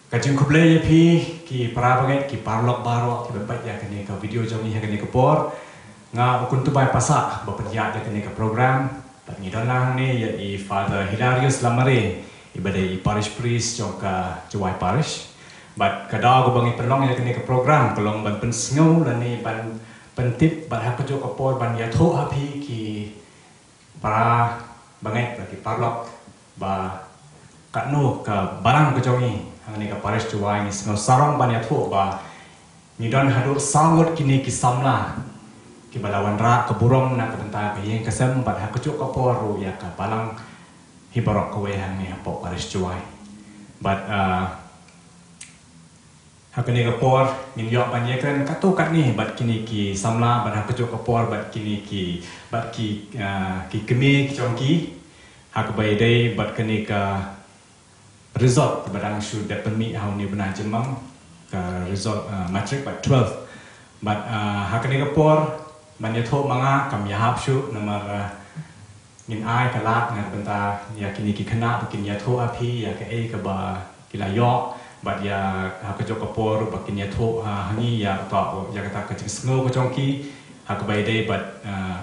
Kacung kublai ya pi ki para banget ki parlok baro ki bebat ya kene ka video jom ni kene ka por nga ukun tu bai pasak beperja ya kene ka program pat ni dalang ni ya i Father Hilarius Lamare ibadai parish priest jong ka Juwai parish but kada ko bangi pelong ya kene ka program kolong ban pensngau dan ni ban pentip ban hak jo ka por ban ya tho api ki para banget ki parlok ba katno ka barang ko jongi hangani ka parish Juwai ni sno sarong ban ya tho ba ni don hadur sangot kini ki samla ki balawan ra ke burong na ka benta ka yeng kasem bat hak jo ka por ya ka balang hibarok ko we hangi po parish Juwai but hakani ka por min yok ban ye kan ka to kat ni bat kini ki samla ban hak jo ka por bat kini ki bat ki kemi ki chongki hak bai dai bat kini ka result badang should that permit how ni benar jemang ka result matric but 12 but hakani ka por ban ye tho manga kam ya hap shu namar min ai ka lak na benta ya kini ki khana bakin ya tho api ya ka e ka ba kila yo but ya hak jo ka por bakin ya tho hani ya ta ya ka ta ka jing sngo ko chongki hak bai dai but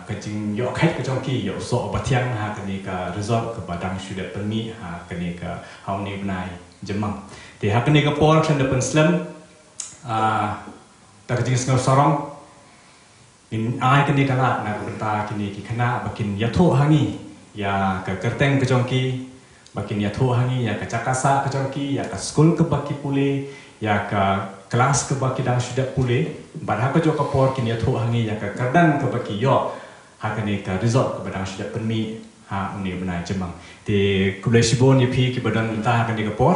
ka jing yo khat ko chongki yo so ba thiang hakani ka result ka badang should that permit hakani ka how ni benai jemang ti hakani ka por khan depan slam ta ka jing sngo sarong in ai kini kala na benta kini ki khana bakin ya tho hangi ya ka kerteng ke chongki bakin ya tho hangi ya ka cakasa ke chongki ya ka school ke baki pule ya ka kelas ke baki dang sudah pule barha ka jo ka por kini ya tho hangi ya ka kardan ke baki yo hakani ka result ke badang sudah permi uni benai jemang ti kublai sibon ye pi ki badan ta hakani ka por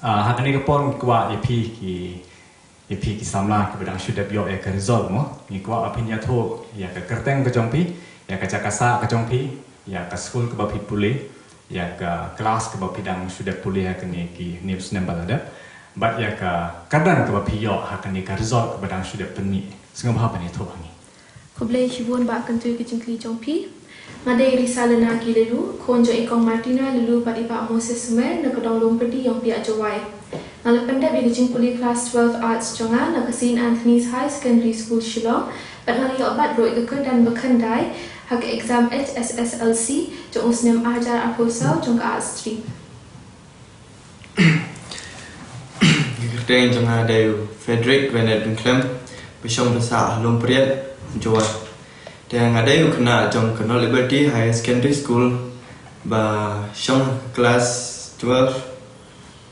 hakani ka por kwa ye pi ki samla ki badang sudah bio ya ka result mo ni kwa apin ya tho ya ka kerteng ke jongpi ya ka cakasa ke jongpi ya ka school ke baki pule ya ka kelas ke baki dang sudah pule hakani ki news number ada but ya ka kadang ke baki yo hakani ka result ke badang sudah permi sengam ha ban ya tho hangi kublai shibun ba kan tu ke jingkli jongpi ngadai risalana ki lelu konjo ikong Martina lelu pati pa Moses Sumer na kadong lompedi yang pia Juwai ngalapenda bi jingkuli class 12 arts jonga na ka St Anthony's High Secondary School Shillong pat ngali obat ro ikut dan bekandai hak exam HSSLC jong usnem ajar apulsau jong ka arts 3 Kerteng jong ada Frederick Bennett Clem besong besar lompriat Juwai dan ada yang kena jong kena Liberty High Secondary School ba shong kelas 12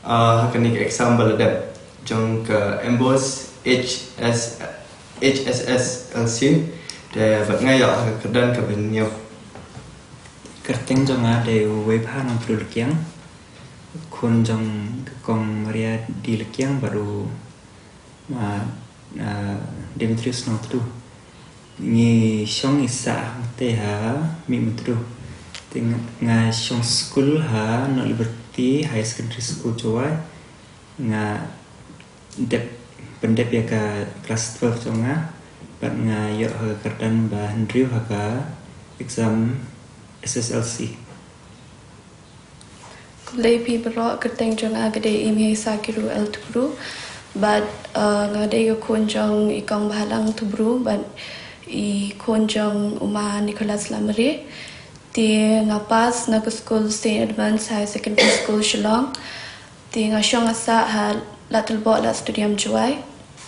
hakani exam baladap jong ke Embos HSSLC dan bat ngayak kedan ke benyo kerteng jong ada web han produkyang kun jong kong Maria di lekyang baru Demetrius notru ni shong isa te ha mi mutru ting nga shong school ha no Liberty High Secondary School Juwai nga dep pendep ya ka kelas 12 jonga bat nga yo ha kerdan ba Andrew ha ka exam SSLC kublai pi bro kerteng jonga gade imi sakiru el tubru but ngade yo konjong ikong bahalang tubru but I konjong uma Nicholas Lamare ti ngapas na school St Advanced High Secondary School Shillong ti ngashong asa ha latul bo la studium Juwai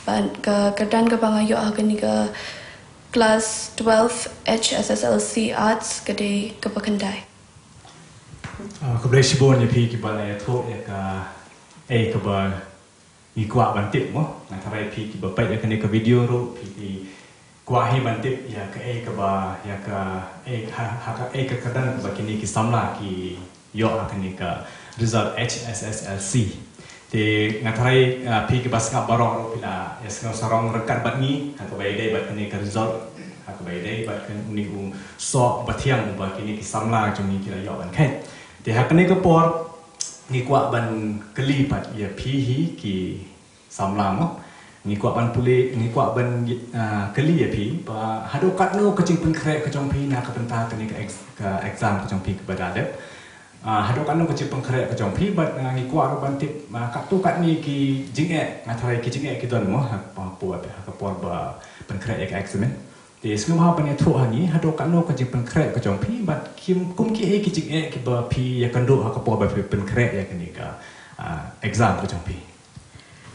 ban ka kadan ka bangayo agani ka class 12 HSSLC arts kade ka bakandai kublai sibon ye pi ki bala ya tho ya ka ka ba ni kwa ban tip mo na tharai pi ki ba pai ya kane ka video ro pi ki kwa hi ban tip ya ka ka ba ya ka ha ka ka kadan ba kini ki samla ki yo akani ka result HSSLC te ngatai pi ki bas ngap barong pila ya sengau sarong rekat bat ni ha ka bai dai bat kini ka result ha ka bai dai bat kan ni so bathiang ba kini ki samla jong ni ki yo ban kai te ha kani ka por ni kwa ban keli pat ya pi hi ki samla mo ni kwa ban pule ni kwa ban keli ya pi ba hado kat no kacing pen krek kacong pi na ka penta ka ni ka exam kacong pi ka badade hadok anu kecil pengkerek ke jompi bat ngangi kuat bantik kat tu kat ni ki jingek ngatai ki jingek ki don mo puat ha puat ba pengkerek ke eksamen di sebelum ha pan tu hani hadok anu kecil pengkerek ke jompi bat kim kum ki ki jingek ki ba pi ya kanduk ha puat ba pengkerek ya kini ka exam ke jompi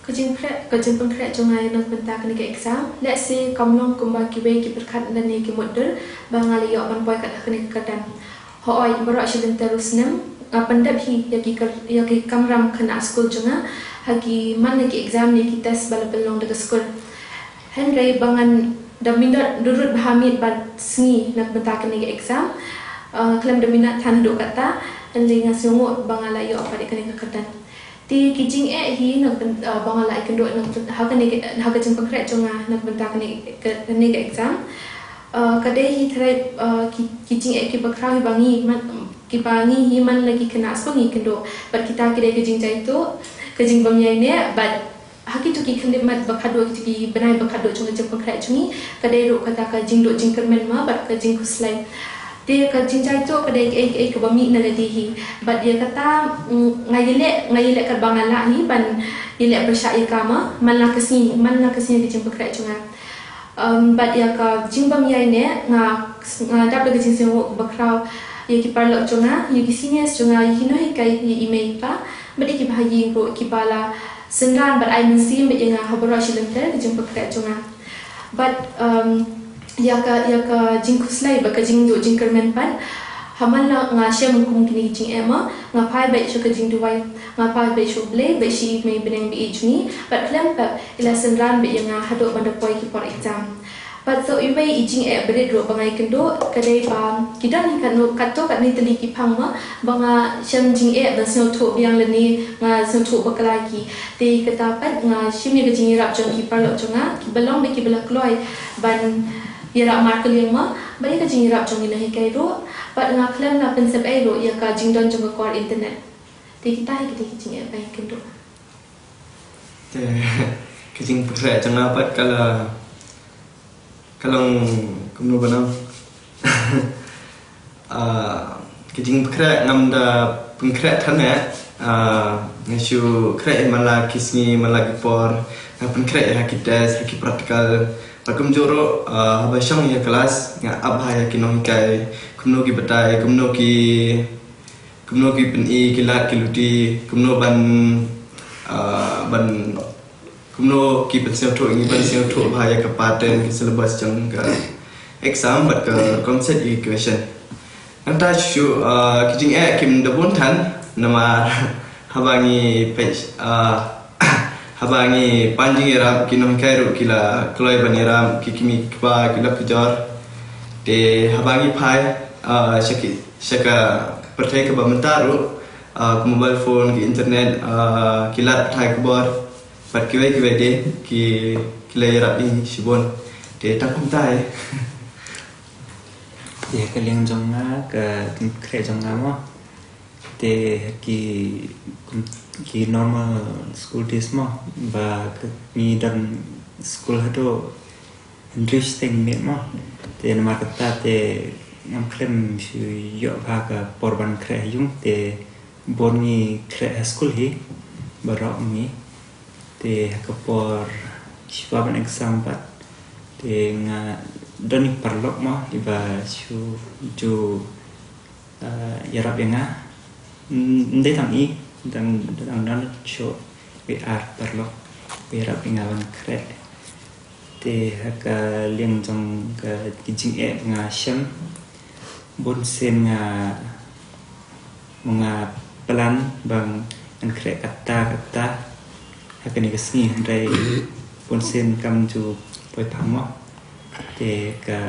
Kejing pengkerek jongai nak bentar kena ke exam. Let's say kamlong kumba kiwe ki berkat dan ni ki model bangali yo ban boy kat kena kedan. Hoi berak shilin terus nem pandap hi ya ki kamram kena school jonga hagi man ki exam ni ki test bala belong dekat school. Henry bangan daminat durut bahamit bad sengi nak bentar kena ke exam. Kelam daminat tanduk kata Henry ngasiongot bangala yo apa dik kena kedan. Ti kijing hi nak bangal lai kendo nak ha ka jeng pengkrek jonga nak bentar kene ke exam kadai hi thrai kijing ki bakrau bangi ki bangi hi man lagi kena asko ni kendo but kita kidai kijing jai tu kijing bamyai ne but haki tu ki kende mat bakado ki benai bakado jonga jeng pengkrek jongi kadai ro kata ka jing do jing kermen ma but ka jing kuslai dia ka jinjai tu kadai ke bami na ladihi but dia kata ngayelek ka bangala hi ban yelek bersyak kama manla kesini ke jing pengkrek jonga but ya ka jing bam yai ne nga dap le jing sing bakrau ya ki parlok jonga ya ki seniors jonga hino hi kai email pa but ki bahayi ro ki bala sendan but I mesti me nga habara shilam ter ke jing pengkrek jonga but ya ka jing kuslai ba ka jing do jing kermen pan hamal na nga siya mungkum kini jing ema nga pai ba shu ka jing duwai nga pai ba shu ble ba shi may beneng bi juni but klem pa ila senran ba nga hado banda poi ki for exam but so ibai jing e bere ro bangai kendo kadai pa kidan ni kan no kato kat ni teli ki phang ma banga siam jing e ba sno tho biang le ni nga sno tho ba kala ki te kata pat nga shimi ka jing rap jong ki parlo jonga ki belong be ki bela kloi ban ya markel yang ma bari ka jing rap jong ni nahi kai ro but nga klem na pensep ai ro ya ka jing don jong ko internet te kita hi kita jing ai bai kendo te kijing pengkrek jonga pat kalau kumno banam kijing pengkrek ngam da pengkrek thane ngashu krek mala kisni mala gipor na pengkrek ha kites ha ki praktikal Pakum joro habashang ya kelas nga abha ya kinong kai kumno ki batai kumno ki peni kilat kiluti kumno ban kumno ki pensel tho ngi ban sel tho abha ya ka pattern ki syllabus jang ka exam but ka concept equation anta shu kijing kim da bon tan nama habangi page habangi panjing ram kinong kairu kila kloi baniram kikimi kba kila kujor de habangi pai shaka pertai ke bamentaru mobile phone ki internet kila thai kbor pat kiwai de ki kila rap ini shibon de takum tai ya kalian jonga ke kre jonga mo te ki normal school days mo ba ni dan school hado interesting me mo te nama kata te ngam klem shu yo ba ka porban kre yung te boni kre school hi barok ni te ka por shwa ban exam pat te nga doni parlok mo iba shu ju yarap yang ndai tang i dan show VR perlo VR pingawan kre te haka liang jong ke kijing nga syam bon sen nga mga pelan bang an kre kata haka ni kesni ndai bon sen kam ju poi pamo te ka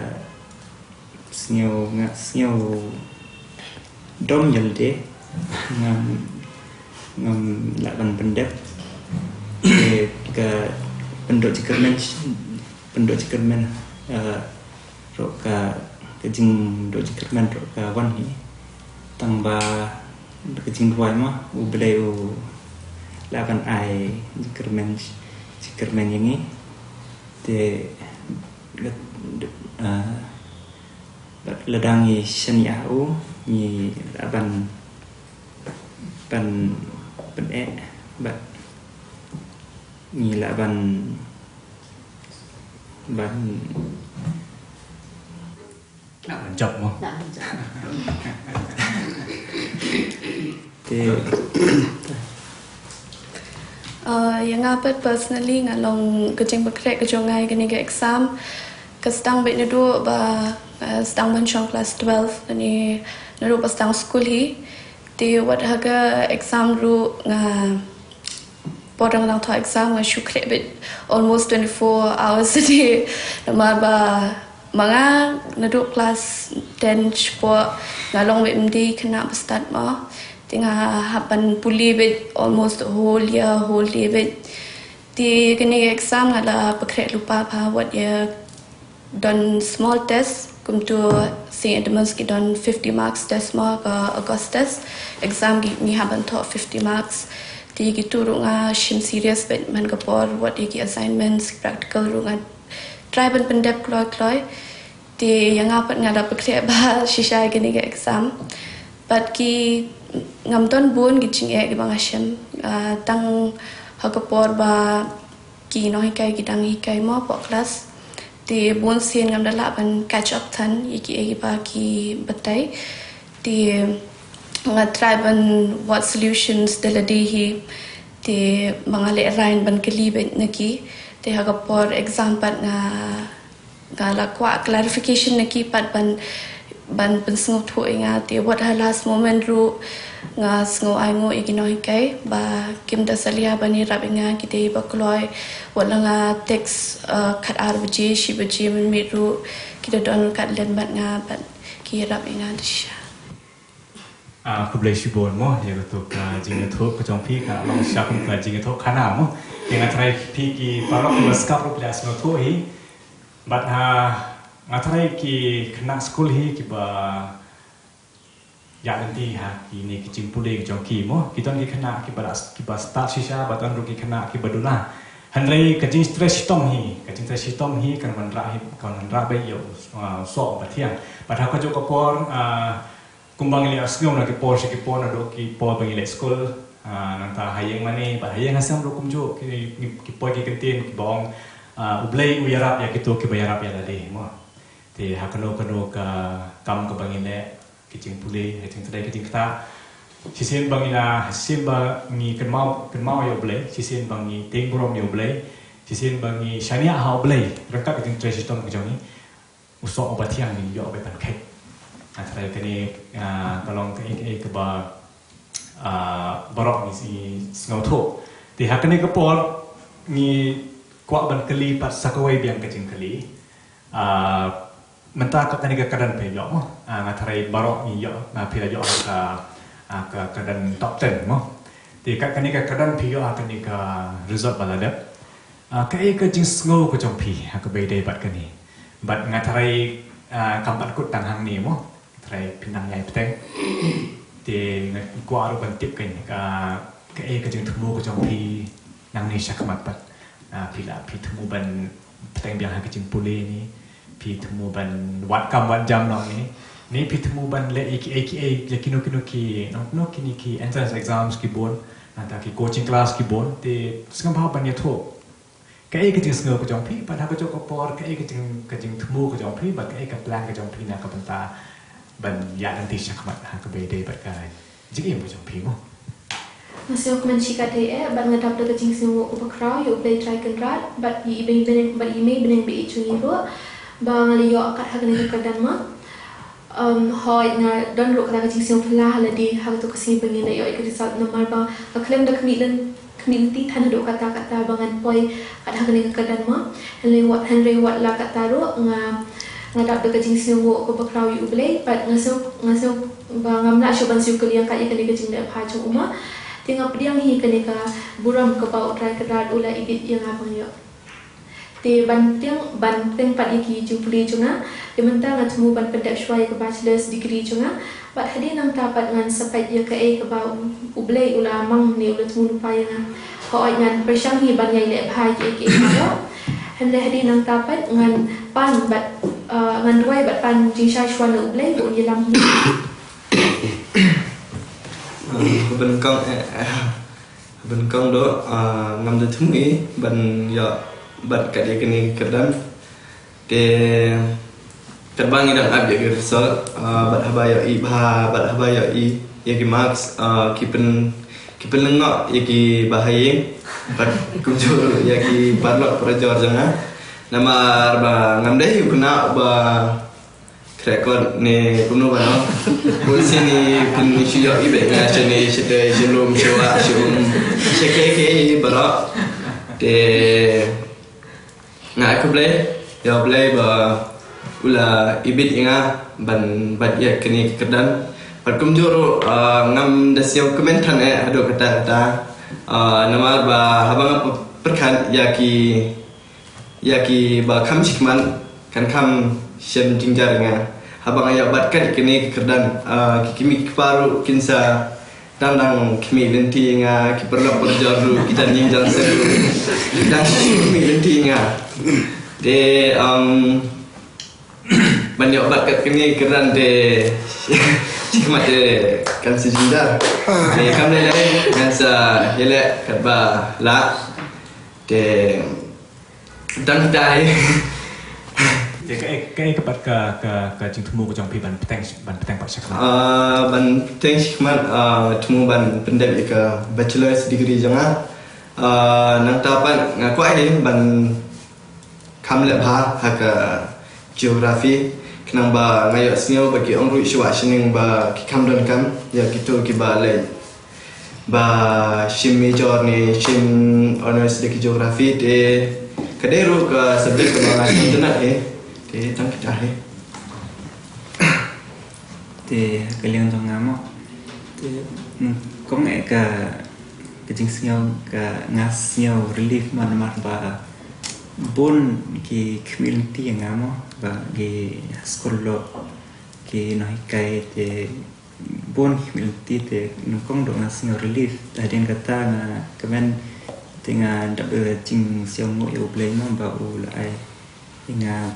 snyo dom yelde ngam laban pendek ke pendok cikermen roka kejing dok cikermen roka wan ni tangba kejing duai mah ubelai laban ai cikermen ini te ledangi seniau ni laban ban bạn nghĩ là ban chậm không? Thì yang apa personally ngalong kecing bekrek kejongai kini ke exam ke sedang bet nedu ba sedang mention class 12 ni nedu pas sedang school hi di wat haga exam ru nga podang lang to exam nga syukre bet almost 24 hours a day nama ba mga nedu class 10 po ngalong bet mdi kena start ma tengah hapan puli bet almost whole day bet di kini exam ngala pakrek lupa pa what ya done small test kum tu St. Edmunds ki done 50 marks test ma ka Augustus exam gi ni haban to 50 marks di gitu runga shim serious bet man kapor what ki assignments practical runga try ban pendep kloi di yang apa ngala pakrek ba shisha kini ke exam but ki ngam ton bun gicing e bang asham tang hakapor ba ki no hikai ki dang hikai mo po class ti bun sin ngam dala ban catch up than iki e ba ki batai ti nga try ban what solutions de la hi ti mangale rain ban kali bet naki ti hakapor exam pat nga la kwa clarification naki pat ban pensengu tu ingat dia buat hal last moment ru nga sengu aingo igino hikai ba kim da salia bani rabinga kita ba kloi wala nga text kat arbji shi bji min miru kita don kat len bat nga ban ki rabinga disha aku boleh sibon mo dia tu ka jinga tu ka jong pi ka long syak ka jinga tu kana mo dengan try pi ki parok waskap ru plas no tu hi bat ha ngatrai ki kena school hi ki ba ya nanti ha ki ni ki cimpule ki jongki mo kita ni kena ki ba start shisha batan ru ki kena ki baduna hanrei ka jing stress tom hi kan man ra bai yo so ba thiang ba tha ko jo ko por kumbang ile asngom na ki por shi ki por na do ki por bang ile school nanta hayeng mani ba hayeng asam ru kum jo ki por ki kentin ki bong ublei uyarap ya kitu ki bayarap ya tadi mo thì họ kano ka kam ka bangile kicing puli kicing tadai kicing kata sisin bangina sisin bangi kenmau yo blai sisin bangi tengrom yo blai sisin bangi shania ha blai rangka kicing tresistom ka jongi usok obatiang ni yo be pan kai antara kini kalong ke ba barok ni si ngauto thì họ kani ka por ni kwa ban kali pat sakawai biang kicing kali mentah kat ni keadaan peyok mo ngatarai barok ni yo pila yo ka keadaan top 10 mo ti kat ni keadaan peyok akan ni ka result baladap kai ka jing sngo ko jong pi ka be dei bat kani bat ngatarai kampat kut tang hang ni mo ngatarai pinang yai peteng ti ko aru ban tip kan kai ka jing thumu ko jong pi nang ni syakmat bat pila pi thumu ban peteng biang ha ka jing puli ni pi temu ban wat kam wat jam nong ni pi temu ban le AKA le kino ki no kini ki entrance exams ki bon nanta ki coaching class ki bon te skam ba ban ya tho kai ka jing sngo ko jong pi ba ha ko jok ko por kai ka jing temu ko jong pi ba kai ka plan ka jong pi na ka banta ban ya nanti syakmat ha ka be de ba ka jing ko jong pi mo Masih aku mencika dia, bang ngadap dekat jing semua upakrau, you play try kendrat, but you beneng be cungi bo, bang liyo akat hak ni kedan ma, hoi na don ruk kada jing semua pelah ladi hak tu kesini bengin yo ikut result nomor bang, klaim dak community tan duk kata bangan poi kat hak ni kedan ma, henry wat la kata ru ngadap dekat jing semua upakrau you play, but ngasuh bang amna syoban siu kalian kat yang kali jing dak pajung uma. Tengah pediang hi kenika buram ke bau try kerat ula ibit yang abang yo. Te banteng pat iki jumpuli junga, di mentang ngat semu ban pedak syuai ke bachelor's degree junga, pat hadi nang tapat ngan sepait ye ke ke bau ublei ula mang ni ula semu lupa yang ko oi ngan persyang hi ban yai le bhai ke yo. Hande hadi nang tapat ngan pan bat ngan duai bat pan jing syai syuan ublei bu ye lam hi. bên công đó ngâm được thứ mỹ bên giờ bên cái gì cái này cái đan để terbang ini dan abjad ke result bat habaya i yaki max kipen lengok yaki bahayeng bat kunjur yaki parlok prajor janga nama ba ngamdai kena ba rekod ni kuno ba no polisi ni pun siyo ibe nga chene chete jelum showa shum cheke bara de nga aku play ba ula ibit inga ban bat ya kini kedan bat kumjur ngam dasiau komentan ado kata nama ba habang perkan yaki ba kam sikman kan kam shem jingjaringa habang ayak bat kan kini kedan kimi paru kinsa tandang kimi lenti inga ki perlu berjaru kita jingjang seru dan kimi lenti inga de banyak bat kat kini keran de cuma de kan sejindar de kam le kan sa hele kat ba la de dan dai ya cái bat ka jing thumu ko jong pi ban peteng pak sakma ban peteng sikman thumu ban pendep ka bachelor's degree janga nang tapan ngaku ai ban kam le bha ha ka geografi kenang ba ngayo sniau bagi orang ru shwa shining ba ki kam don kam ya gitu ki ba le ba shim major ni shim honors de geografi de kaderu ka subjek ka ma internet de tang kita thì cái liên trong ngắm thì có nghĩa cả cái chính sniau cả ngas sniau relief man ba bon ki community yang ngamo ba ki sekolah ki noi kai te bon community te nukong do ngas sniau relief tadi kata na kemen tinga double jing siang mo yo play ma ba u lai inga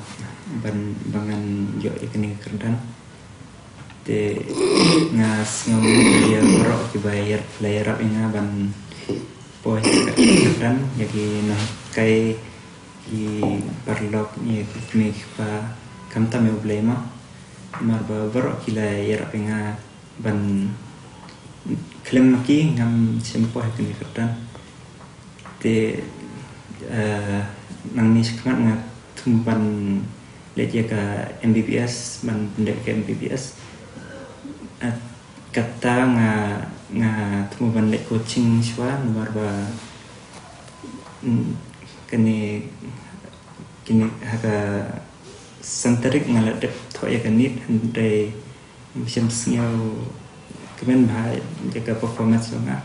bangan yo ikani kerdan te ngas ngom dia ro ki bayar player up inga ban boy kerdan yaki no kai ki parlok ni ki pa kam tam yo blema mar ba ro ki la yer inga ban klem ki ngam sempo ikani kerdan te nang ni sekat ngat tumpan leje ka MBBS ban pendek ke MBBS kata nga tumpan lek coaching shwa nomor ba kini haga santarik ngalat dep thoya kanit handai macam sengau kemen bahai jaga performance nga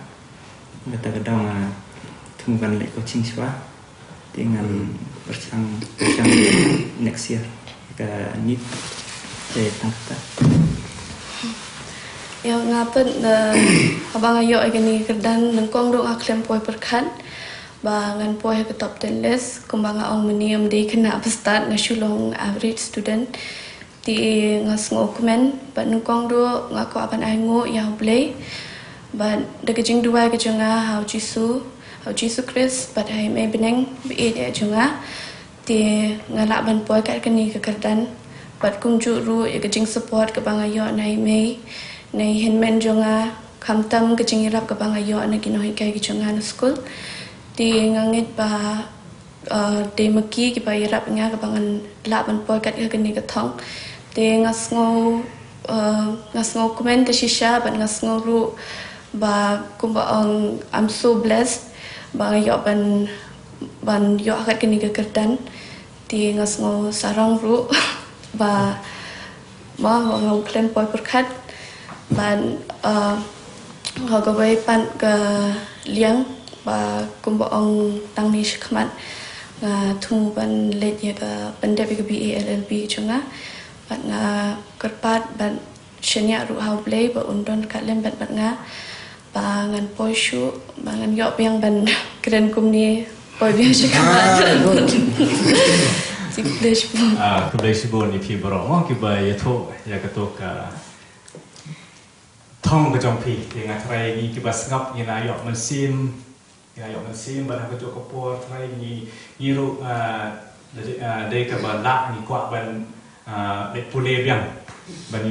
kata kadang tumpan lek coaching shwa dengan bersang next year ke nit tangta yang ngapen abang ayo agani kerdan nengkong dong aklem poi perkan ba ngan poi ke top 10 list kumbang ong menium de kena start ngasulong average student ti ngasngo komen ba nengkong do ngako apan aingo ya play ba de kejing dua ke jonga how jisu Chris but hai mai beneng be dia jonga ti ngalak ban poi kat keni ke kerdan bat kumju ru ya kejing support ke bang ayo nai mai nei henmen jonga kamtam kejing irap ke bang ayo na kinoi kai ke jonga na school ti ngangit ba de maki ki ba irap nga ke bangan la ban poi kat ke keni ke thong ti ngasngo komen ke shisha ban ngasngo ru ba kumba ong I'm so blessed bang ayo ban yo akat kini ke kerdan ti ngasngo sarang ru ba ngau klen poi perkat ban hagabai pan ke liang ba kumba ong tang ni shikmat nga thu ban let ya ka pandai ke BALLB chunga ban nga kerpat ban shenya ru hau play ba undon kalem ban nga ba ngan poi shu ba ngan yo yang ban keren kum ni poi biang shikmat Kebetulan ni pi borong ki ba ya to ka thong ke jong pi dengan trai ni kibas ngap ni na yok mesim ban ha ke jok kapor trai ni ru de ke ban la ni kwa ban de pule biang ban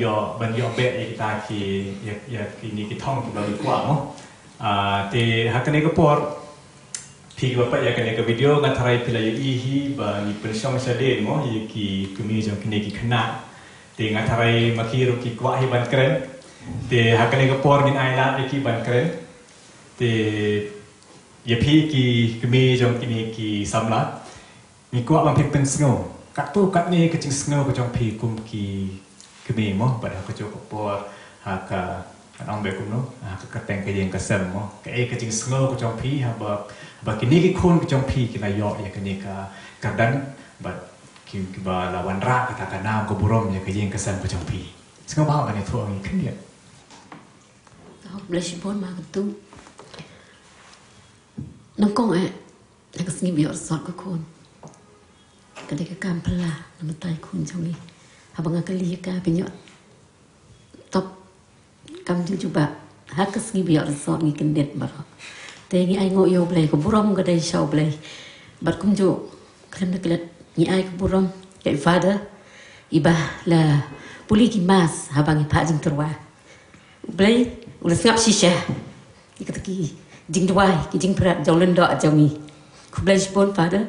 yo be ta ki ya ki ni ki thong ki ban kwa mo te ha ke ne kapor pi bapak ya kena ke video ngan trai pila ya ihi ba ni pensyong sade mo ye ki kumi jong kini ki kena te ngan trai makiru ki kwa hi ban keren te ha kena ke por ngin aila ki ban keren te ye pi ki kumi jong kini ki samla ni kwa ban pek pen sngo kat tu kat ni ke ching sngo ko jong pi kum ki kumi mo ba ha ko jok por ha ka ang be kum no ha ka teng ke yeng ka sem mo ke e ke ching sngo ko jong pi ha ba kini ki khun ki jong pi ki la yo ya kini ka kadang ba ki ba la wan ra ka ta nam ko burom ya ke yeng ka san ko jong pi sngo ba ka ni tho ngi khin ya học lấy shibon mà cái tu nông công ấy là cái sinh biểu sọt của con cái đấy cái cam pala nó tay con trong đi học bằng cái lia ca bên nhọn top cam chung chụp bạc hát cái sinh biểu sọt nghe kinh điển mà thế nghe ai ngồi yêu play của burom cái đây show play bật cũng chụp khen được cái nghe ai của burom cái father iba là puliki mas habang ipajing terwa play udah ngap shisha ikut ki jing dwai ki jing prat jong len do jong mi ku blai spon father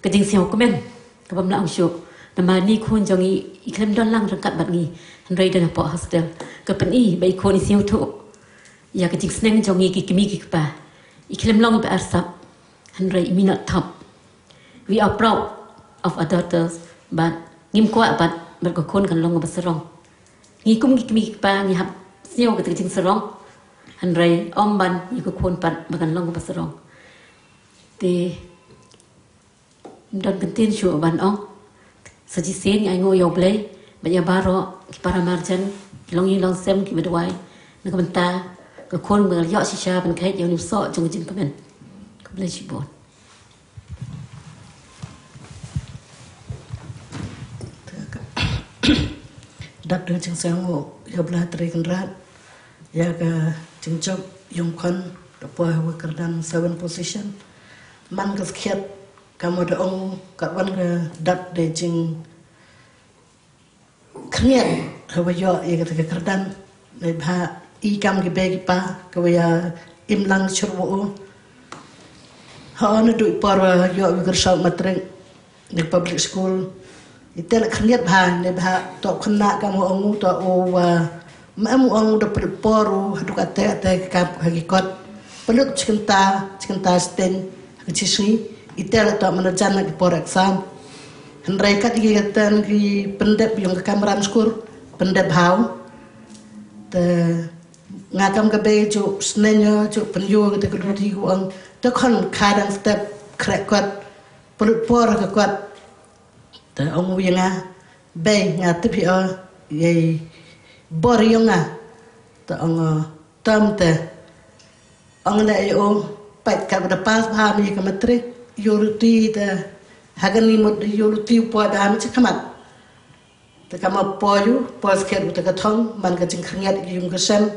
ke jing siao komen ka bam la ang shu nama ni khun jong i klem don lang rangkat bat ngi handrai dan po hostel ke pen i bai khon i siu thu ya ke jing sneng jong i ki kimi ki pa i klem long ba arsap handrai mi not top we are proud of our daughters but ngim kwa bat ko khon kan long ba sarong ngi kum ki kimi ki pa ngi hap siêu cái từ chính sarong hành rây om ban như cái khuôn bận mà gần long cái sarong thì don kentin shu ban ong saji sen ai ngồi yob lay bây giờ baro ki para marjan long yi long sem ki bedwai nó cái ta cái khuôn mà yo shisha ban khai yo ni so trong cái cái mình cái lay shi bon đặc biệt trong sáng ngộ hiệp là tây cần rat ya ka chingchok yung khan po hawa kardan 7 position man ka khiat kamo da ong ka wan ka dat de ching khniat hawa yo e ka kardan ne bha i kam ki be ki pa ka ya im lang churwo ha na du par yo wi ka shal matreng ne public school itel khniat bha ne bha to khna ka mo ong to o mam ong do poru hadu ka te ka hakikot peluk cinta sten kecisi itel to manajan ki por exam handrai kat gi tan ki pendep yung ka kamran skul pendep hau te ngakam ka be ju snenyo ju penyo te ku ti ku ong te khon kadang step krek kot peluk por ka kot te ong wi nga be nga te pi ye bor yung nga ta ang tam te ang na yo pat ka da pas ha mi ka matre yoruti te hagan ni mod yoruti po da mi chakamat te ka ma po yu po sket te ka thong man ka ching khriat yung ka sem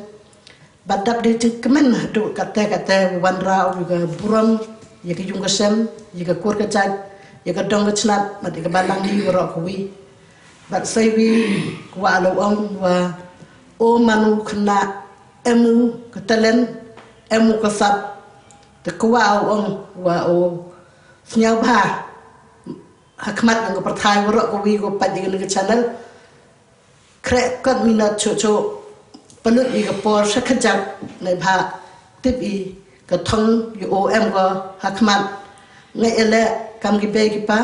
badap de ching kamen du ka te wan ra u ka buram ye ka yung ka sem ye ka kur ka chai ye ka dong ka chnat ma de ka balang ni ro ko wi bat sai wi wa lo ong wa o manu kena emu ketelen emu kesat tekwa ong wa o snyau bha hakmat ng perthai waro ko wi ko padi ng channel krek kat mina cho palut i ka por sakajak nei bha tip i ka thong yu o em ko hakmat ngai ele kam gi be gi pa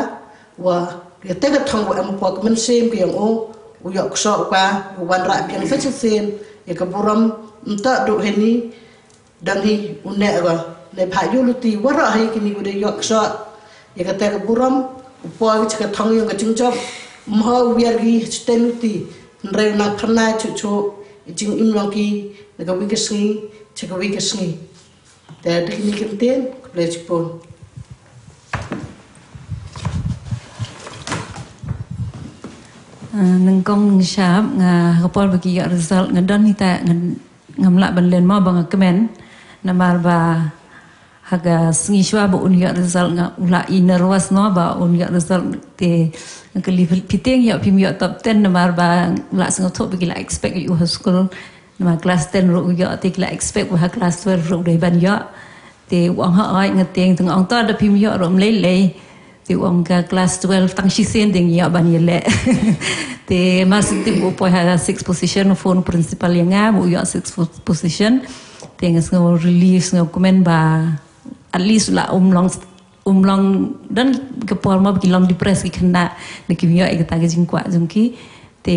wa ke te ka thong wa em po ka men sim ki ang o uyok so kwa wan ra piang sa sen ya ka buram nta do heni dan hi une ga le pha yu luti wara hai kini ku de yok so ya ka te ka buram upo ka thong yung ka chingchop mho wiar gi sten luti nre na khna chu jing im long ki ga wi ka sngi che ka wi ka sngi te de ni kin ten ku le chpon nengkong syab nga kapal bagi ya result ngadon hita ngamla banlen ma bang kemen namar ba haga singi shwa ba un ya result nga ula inerwas no ba un ya result te kali piteng ya pim ya top 10 namar ba la singo top bagi la expect you school namar class 10 ro ya te la expect ba class 12 ro dei ban ya te wang ha ai ngateng tung ong ta da pim ya ro mlei te wang ka class 12 tang shi sen ding ya ban yele te mas te bu po ha 6 position phone principal yang nga bu ya 6 position te ngas ngo release ngo komen ba at least la umlong dan ke por ma ki long depress ki khna ne ki yo ek ta ke jing kwa jong ki te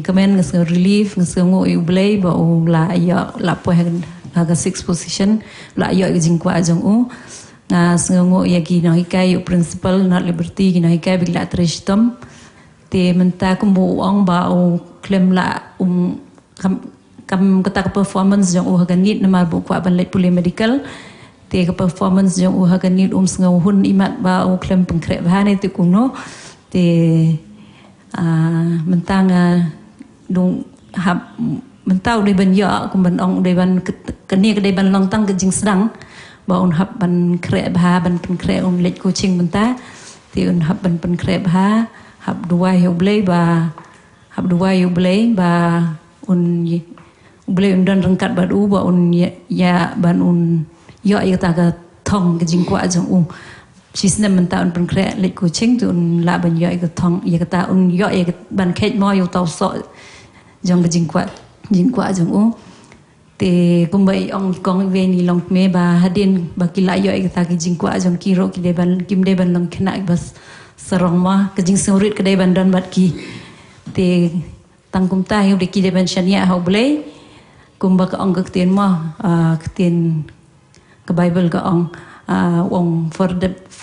komen ngas ngo relief ngas ngo u blay ba u la ya la po ha 6 position la yo ek jing kwa jong u na sengo ya ki na hikai principal na liberty ki na hikai bigla trishtam te menta kumbu ong ba o klem la kam kata performance jong u haganit na marbu kwa ban let puli medical te performance jong u haganit sengo hun imat ba o klem pengkre bahane te kuno te mentang dong hab mentau de ban ya kum ban ong de ban kene ke de ban long tang ke jing sedang ba un hab ban kre bha ban pen kre let coaching benta ti un hab ban pen kre bha hab dua yu blay ba hab dua yu blay ba un blay un dan rangkat ba du ba un ya ban un yo ya ta ga thong ke jing kwa jong u sisna benta un pen kre let coaching tu un la ban yo ya thong ya ta un yo ya ban khet mo yu tau so jong ke jing kwa jong u te kumbai ong kong ve ni long me ba hadin ba kila yo ek ta ki jing kwa jong ki ro ki de ban kim de ban long khna bas sarong ma ke jing sorit ke de ban dan bat ki te tangkum ta yu de ki de ban shania ha blai kum ba ka ong ka ten ma ka ten ka bible ka ong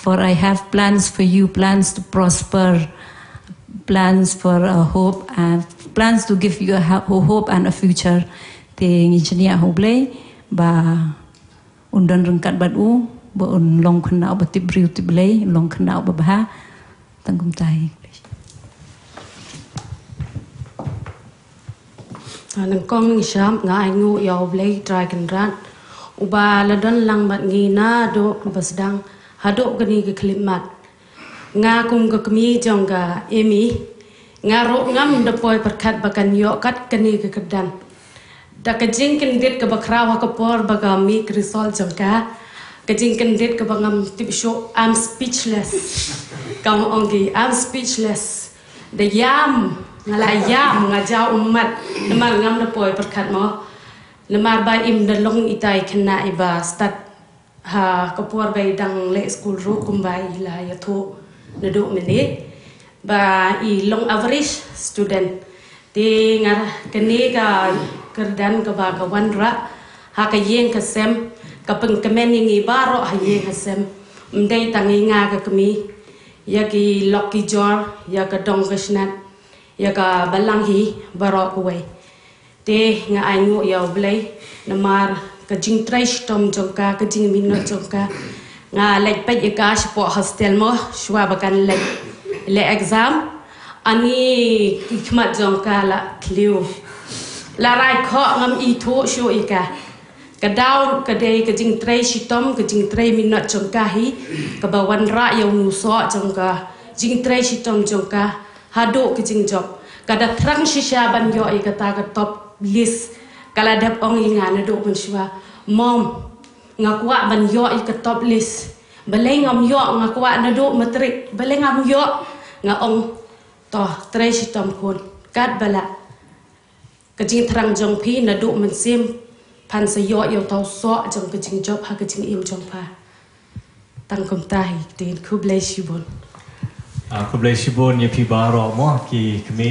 for I have plans for you, plans to prosper, plans for a hope and plans to give you a hope and a future. Te ngichania hoblay ba undan rengkat badu ba un long khna ba tibriu tiblay long khna ba ba tangkum tai nang kong sham nga ngu ya hoblay dragon ran uba ladan lang bat ngi na do basdang hado gani ke klimat nga kum ka kmi jongga emi nga ro ngam depoy perkat bakan yo kat kani ke kedan da kajing kendit ke bakrawa ke por bagami krisol jongka kajing kendit ke bangam tip show I'm speechless kang ongi I'm speechless the yam ngala yam ngaja umat lemar ngam na poy perkat mo lemar ba im da long itai khna iba start ha ke por bai dang le school ru kumbai la ya tho na do mene ba I long average student ti ngar kene ka kerdan ke ba ka wanra ha ka yeng ka sem ka peng kemen ngi baro ha yeng ha sem mdei tangi nga ka kemi ya ki loki jor ya ka dong ka snat ya ka balang hi baro ko we te nga ai ngu ya blai namar ka jing trash tom jongka ka jing minot jongka nga lek pe ya ka spo hostel mo shwa bakan le exam ani kikmat jongka la kliu la rai kho ngam I thu shu ika ka daw ka dei ka jing trai shitom ka jing trai minot jongka hi ka bawan ra yo nu so jongka jing trai shitom jongka hado ka jing job kada thrang shisha ban yo ika ta ka top list kala dap ong inga na do kun shwa mom ngakwa ban yo ika top list baleng ngam yo ngakwa na do matrik baleng ngam yo nga ong to trai shitom kun kat bala kajing terang jong pi na do man sim pan sa yo yo tau so jong kajing job ha kajing im jong pa tangkum tai tin ku bless you bon ku bless you bon ya pi baro mo ki kami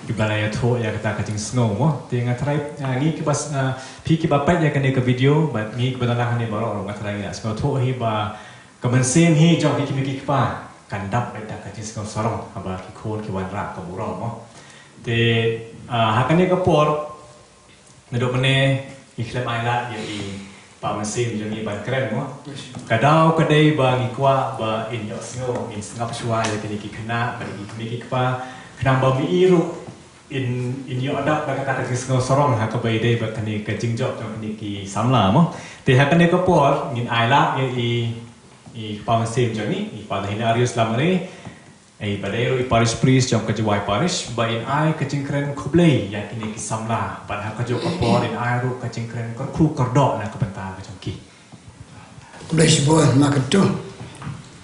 ki balaya tho ya kata kajing snow mo te ngatrai ni ki bas pi ki bapai ya kane ka video ba ni ki badala hane baro ngatrai ya snow tho hi ba kaman sim hi jong ki ki pa kandap ba ta kajing snow sorong ba ki khol ki wan ra ka buro mo te hakane ka por na do mane ikhlem aila ya I pa masim jong I ban kren mo kadau kadai ba ngi kwa ba in yo snow in ngap shwa ya kini ki khna ba ki kini ki pa kenang bami iru in yo adak kata kisno sorong ha ka bai dei ba kani ka jingjok jong kani ki samla mo te ha kani ka por ngin aila i pamasim jong ni i pada hilarius lamare ai badero i parish priest jong ka jwai parish ba in ai ka jingkren khublei ya kini ki samla ba ha ka jo ka por in ai ru ka jingkren kor khu kordo na ka banta ka jong ki Khublei sibuan makan tu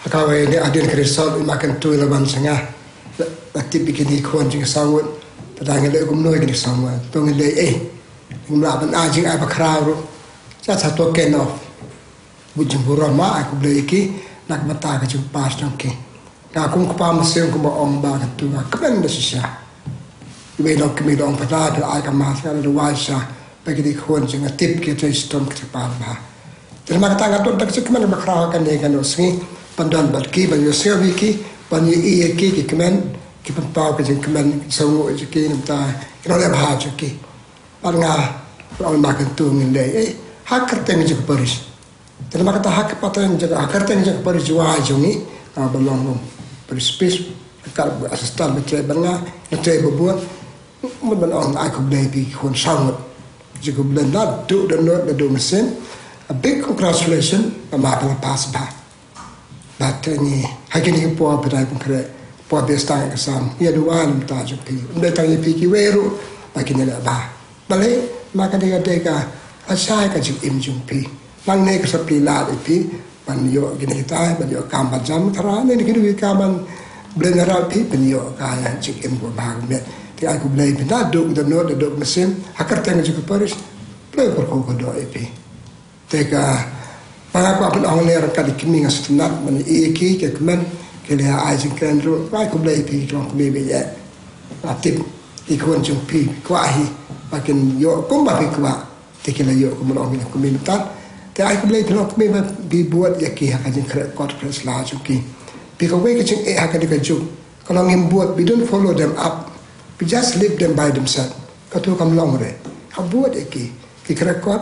hakawe ni adin krisol makan tu laban sanga aktif bikini khon jing sawut padang le kum noi ni samwa tong le ngla ban ajing ai bakraru cha cha to ken off bujung burama aku beli ki nak mata ke jumpa jong ki na kum ko pam sem ko ong ba ka tu ka ben de sha we no kmi dong pada de ai ka ma sa de wa sha bagi di khon jing tip ke to stom ke pa ba terima kata ngaton tak sik man bakra ka ne kan osmi pandan bat ki ba yo se wi ki pan yi ki kemen ki pan pa ke jing kemen so ngo ki nam ta no le ba ju ki par nga on ma kan tu ngin le hak kerte ni ju paris terima kata hak patan jaga akar ten jaga paris jua jongi balong space kar asistan betre banga betre bubuat mun ban on ai ko blai bi khon sang jaga blenda do the not the do mesin a big congratulation ma pa pass ba but ni hakini po pada ko kre po bestang kasam ya duan ta ju pi unde tang pi ki weru bakini la ba bale maka deka asai ka ju im jung pi lang ne ka sapi la pi pan yo gini kita pan yo kam ban jam thara ne ni ki kaman blendera pi pan yo ka ju im ko ba me ti ai ku blai pi da do the no the do mesin hakar tang ju ko paris play por ko do pi teka para ko apun ong ne ka di kimi ngas tunat man ki ke kemen ke le ai jing kan ro ai ku blai pi ko ko be ya atip i kon jung pi ko ai pakin yo kum ba pi kwa tikila yo ko mo ngi ko mi ta te ai ko blai tlo ko mi bi buat ya ki ha ka jing kre kot kre sla ju ki pi ko we ke jing ha ka di ka ju ko ngim buat we don't follow them up we just leave them by themselves ka tu kam long re ha buat ya ki kre kot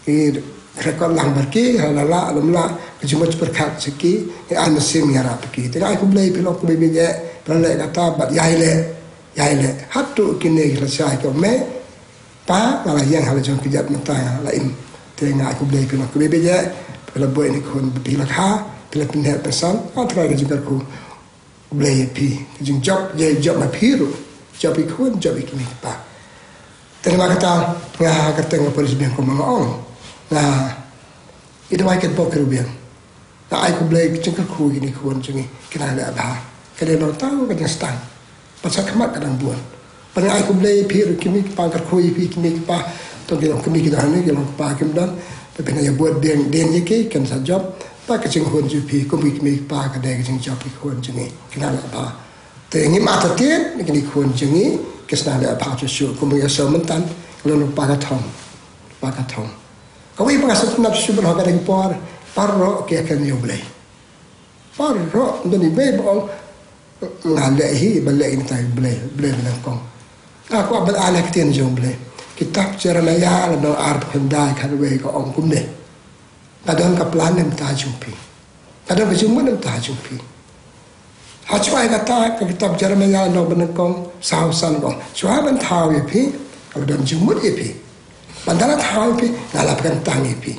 ki kre kot lang bar ki la lam la ke jing mo perkat siki e an sim ya ra ki te ai ko blai pi lo ko bi ye pra le ka ta bat yai le hatu kini la sai ko me pa malah yang hal jong kejap mata la im tengah aku beli pun aku beli je pela boy ni kon bila kha pela pindah pesan atra ke juga ku beli pi jing job ma piru job ikun job ikini pa terima kata ngah kata ngah polis biang ko mangong nah itu ai ket boker biang nah ai ku beli jing ku ini kon jingi kena ada ba kena no tahu ke stang pasal kemat kadang buan pada ai ku beli pi kimi pa kar khu pi kimi pa to ke kimi kita ni ke long pa kim dan pe na ya buat den ye ke kan sa job pa ke jing hon ju pi ku kimi pa ka de jing job pi hon jingi kena la ba te ngi ma ta tien ni ki hon jingi ke sna la pa chu shu ku mu ya so man tan lo no pa ka thong ka wi pa sa na shu ba ka de par ro ke kan yo beli par ro ndani be bo ngale hi balik ini tay beli kong aku abad anak tian jom beli kitab Jeremia la ar pendai kan we ko ong kum ne kadang ka plan nem ta jumpi kadang ka jumpa nem ta jumpi ha chwai ka ta ka kitab Jeremia no ben kong sao san kong chwa ban thao ye pi ka dan jumut ye pi bandara thao pi la la kan tang ye pi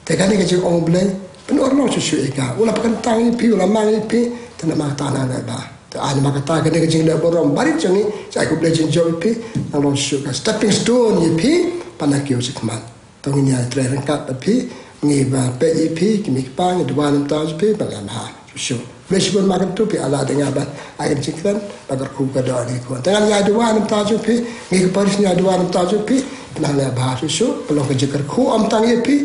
te kan ni ka ong beli pen orno chu eka ula kan tang ye pi ula mang ye pi tana ma ta na ba ani makata kene ke jing da borom bari changi sai ku blejin job pi alon shuka stepping stone ye pi panakio sikman tong ni ai tre ran kat pi ngi ba pe ye pi kimi pa ni dwa nam ta pi ba la ha shu blejin ma kan tu pi ala de ngaban ai chikran ba gar ku ka da ni ko tangan ya dwa nam ta pi ngi paris ni dwa nam ta pi na la ba shu pelong ke jikar ku am tang ye pi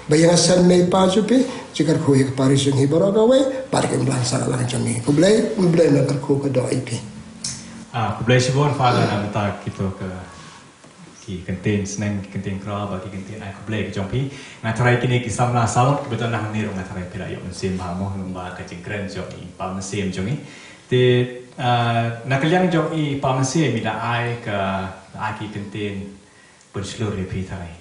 bayang san me pa pi jikar ku ye paris ni boroga we par ke blan sa la changi ku blai na kar ku ka do ip ku blai sibon father na mata kito ka ki contain snang contain kra ba ki contain ai ku blai ke jong pi na tharai kini ki samna sawat betul na ni rong na tharai pira yo sim ba mo nung ba ka jingkren jo i pa ma sim jongi te na kalyang jo i pa ma sim mi da ai ka aki contain pun slur ri pi tharai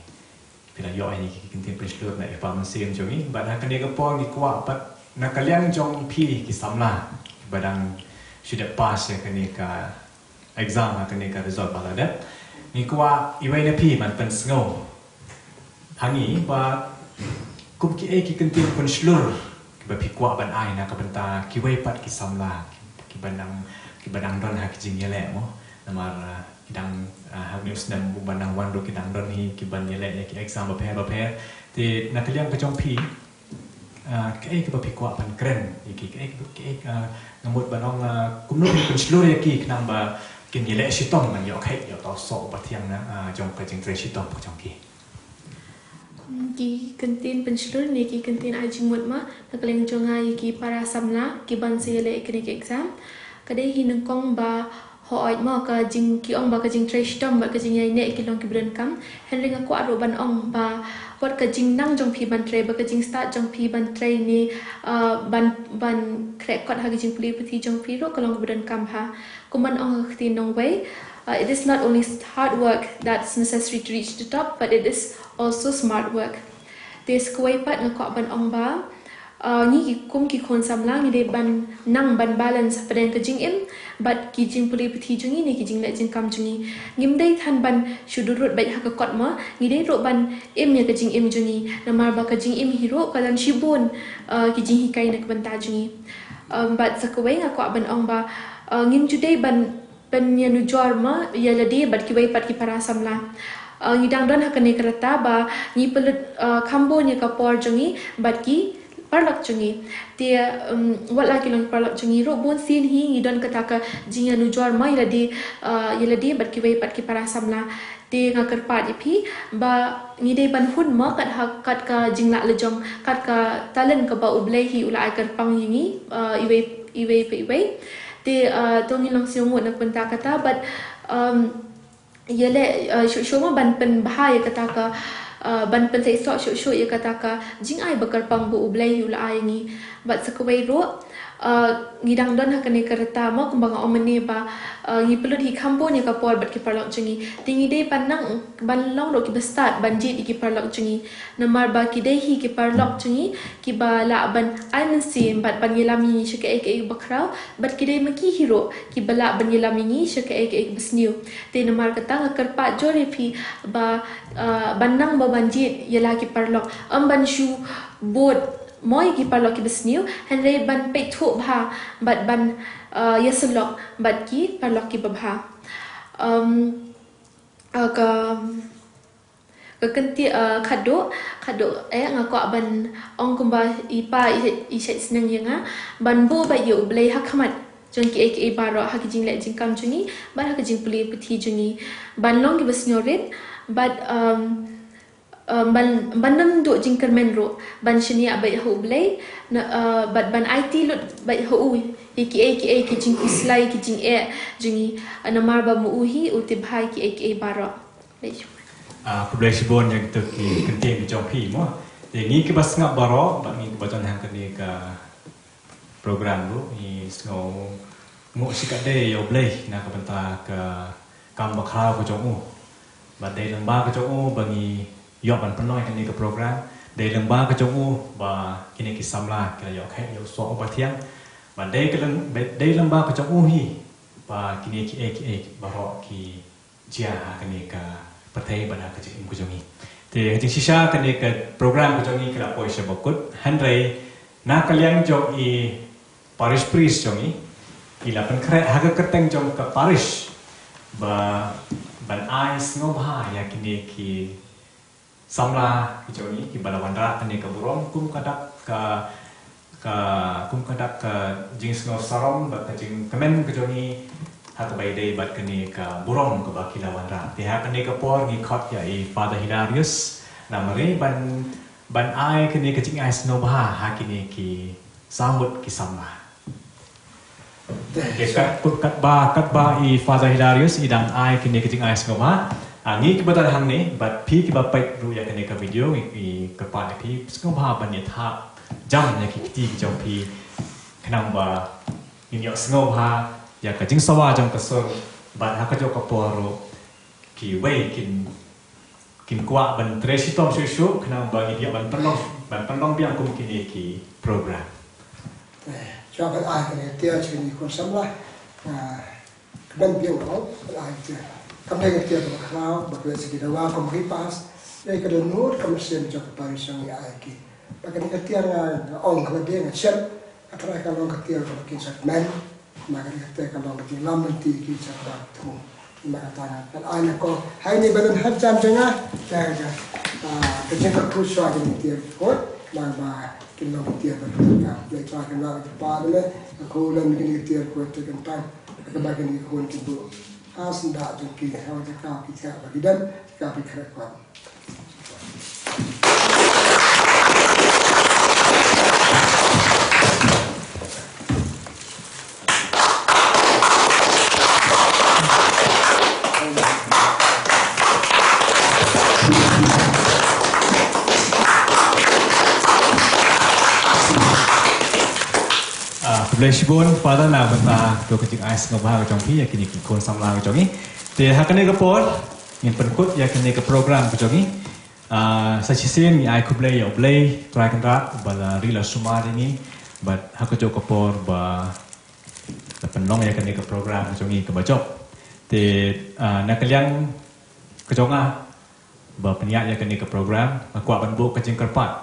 pila yo ai ki contain pun slur na i pa ma sim jongi ba na ka ne ka pong ni kwa pat na kalyang jong pi ki samla badang sudah pas ya kani ka exam ha kene ka result bala da ni kwa iwai na pi man pen sngo hangi ba kum ki ki kentin pen slur ki ba pi kwa ban ai na ka benta ki wai pat ki samla ki banang don ha ki jing yele mo namar kidang ha news dan bu banang wan do kidang don hi ki ban yele ki exam ba phe ti na kaliang ka chong pi cái bà bị quạ phần kren cái ngamut banong kumnu pen slur ya ki knang ba kin yele shitong man yo khai yo to so ba thiang na jong ka jing tre shitong ko jong ki kantin penslur ni ki kantin ai jingmut ma nakaleng jonga ki para samla ki ban se le ki exam kadai hi nang kong ba ho oi ma ka jing ki ong ba ka jing tre shitong ba ka jing yai ne ki long ki bren kam henring ko aro ban ong ba wat ka jing nang jong pi ban tre ba ka jing start jong pi ban tre ni ban krek kot ha ki jing puli pati jong pi ro ka long bren kam ha kuman ong ti nong way. It is not only hard work that's necessary to reach the top, but it is also smart work. This kuai pat ngakok ban ong ba ni ki kum ki khon samlang ni de ban nang ban balance paden ka jing im but ki jing puli pati jungi ni ki jing le jing kam jungi ngim dei than ban shudurut bai ha ka kot ma ni de ro ban im ya ka jing im jungi namar ba ka jing im hiro ka dan shibun ki jing hikai na ka ban ta jungi but sakuai ngakok ban ong ba ngim judai ban penyanu jorma ya ladi bat ki bai pat ki para samla ngidang don hakane kereta ba ni pelut kambo ni ka por jungi bat ki parlak jungi dia wala ki long parlak jungi ro bon sin hi ngidon kata ka jinga nu jorma ya ladi bat ki bai pat ki para samla dia ngakar pat ipi ba ngidai ban hun ma kat hakat ka jingla lejong kat ka talent ka ba ublai hi ula akar pang yingi iwei ti tongi lang siung nak penta kata but yele shoma ban pen bahaya kata ka ban pen sai so ya kata ka jing ai bakar pang bu ublai ula ai ni but sakwai ro ngidang don hakane kereta ma kumbang omene ba ngi pelud hi kambo ni ka por bat ki parlok chengi tingi dei panang ban long ro ki start ban ji ki parlok chengi namar ba ki dei hi ki parlok chengi ki ba la ban ai men sim bat ban yelami ni shike ek bakrau bat ki dei maki hero ki bala ban yelami ni shike ek besniu te namar kata ngakar pa jore phi ba banang ba ban ji yela ki parlok ban shu bot moi ki parlok ki besniu henry ban pe thu bha bat ban yeselok bat ki parlok ki babha ka kenti khado ngako ban ong kumba ipa i shet senang yanga ban bo ba yo blai hakmat jong ki ek baro ha ki jing le jing kam jungi ban ha ki jing puli pthi jungi ban long ki besniu ret but ban nam do jing kermen ro ban shini abai ho blai but ban IT lot bai ho ki jing islai ki jing jungi namar ba mu hi uti bhai ki baro publish bon yang tu ki kenting jong pi mo de ni ki bas ngap baro ba ni baton hang kene ka program lu ni ngo ngo sikade yo blai na ka benta ka kam ba kha ko jong u ba de lang ba ka jong u ba ni yo ban penoi kan ni ke program de lang ba ka jong u ba kini ki samla ka yo khai yo so ba thiang ba de lang ba ka jong u hi ba kini ki ba ro ki jia kan ni ka pathai ba ka jing ku jong hi te jing shisha kan ni ka program ku jong hi ka poi sha bakut handrai na kaliang jong i parish priest jong hi ila pen kre ha ka kerteng jong ka parish ba ban ais ngo ba ya kini ki samla kicau ki balawandra kene ka burong kum kadak ka jing ngo sarom ba ka jing kemen kicau ni ha ka bai dei bat kene ka burong ka ba kilawandra ti ha kene ka por ni khot ya i Father Hilarious namare ban ai kene ka jing ais no ba ha kene ki samut ki samla kat ba i Father Hilarious idang ai kene ka jing ais no ba ni ki batal hang ni but pi ki ba pai ru ya kene ka video i ka pa ni pi skong ba ban ni tha jam ya ki ti ki jong pi khnang ba in yo sngo ha ya ka jing sawa jong ka so ba ha ka jo ka po ro ki wei kin kwa ban tre shi tom shu khnang ba gi dia ban panlong biang kum ki ni ki program cho cái ai cái tia chuyện con sống lại kemen biang kau ai je kami kerja berkau berkau sekitar wah kami pas jadi kalau nur kami sen jauh parisang ai ki bagian kerja orang kalau dia ngecek atau kalau kerja kalau kisah men maka kerja kalau kerja lam nanti kisah batu maka tanah dan anak kau hari ini badan hajan tengah jaga kerja kerja ini dia kot maka kita kerja berkau lepas kita berapa le aku dan kita kerja kot tentang kebagian ikon itu khas ndak jengki hawa jaka kita bagi dan kita pikir kuat Blessibun pada na benda do kecik ais ngabah ke jongpi ya kini kon samla ke jongi te hakane ke por ngin penkut ya kini ke program ke jongi sachisin ni ai kublay ya blay try kan rat bala rila sumar ini but hakajo ke por ba penlong ya kini ke program ke jongi ke bacok te nak kalian ke jonga ba peniat ya kini ke program kuat banbu kecing kerpat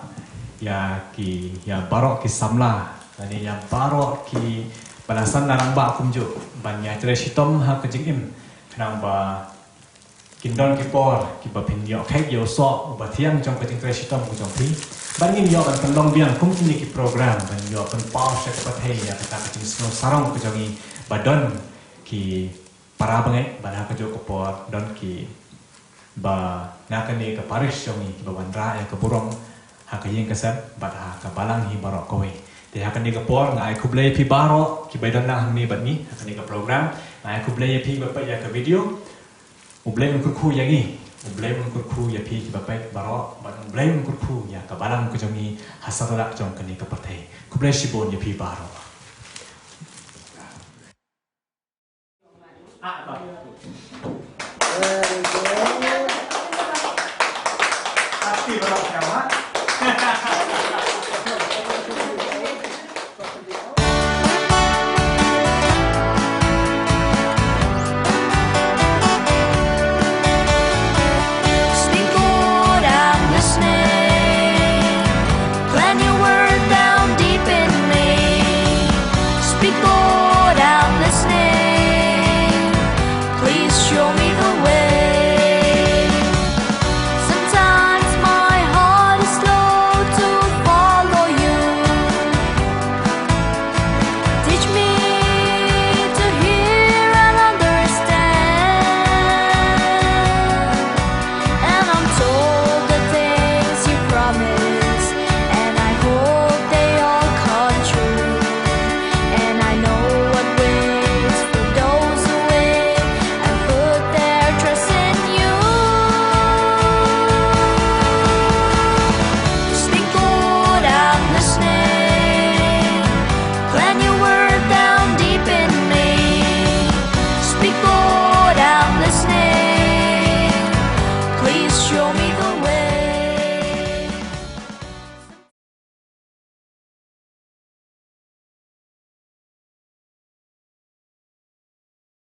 ya ki ya barok ki samla ini yang baru ki balasan narang ba kumju banyak cerai hitam ha kejing im kenapa kindon ki por ki ba pin yo kai yo so ba tiang jong kejing cerai hitam ku jong pi bangin yo ban pendong biang kum kini ki program ban yo pen pau se ka thei ya kita kejing sno sarong ku jongi badon ki para bangai ban ha kejo ko por don ki ba nakani ka paris jongi ki ba bandra ya ke burong ha kejing kesan ba ha ka balang hi barok kowe dia akan digapor ngai kublay pi baro ki badan nah ni bat ni akan diga program ngai kublay pi bapak ya ke video ublay mun kurku ya ni ublay mun kurku ya pi ki bapak baro bat ublay mun kurku ya ka balang ku jongi hasara jong kani ka pathai kublay sibon ya pi baro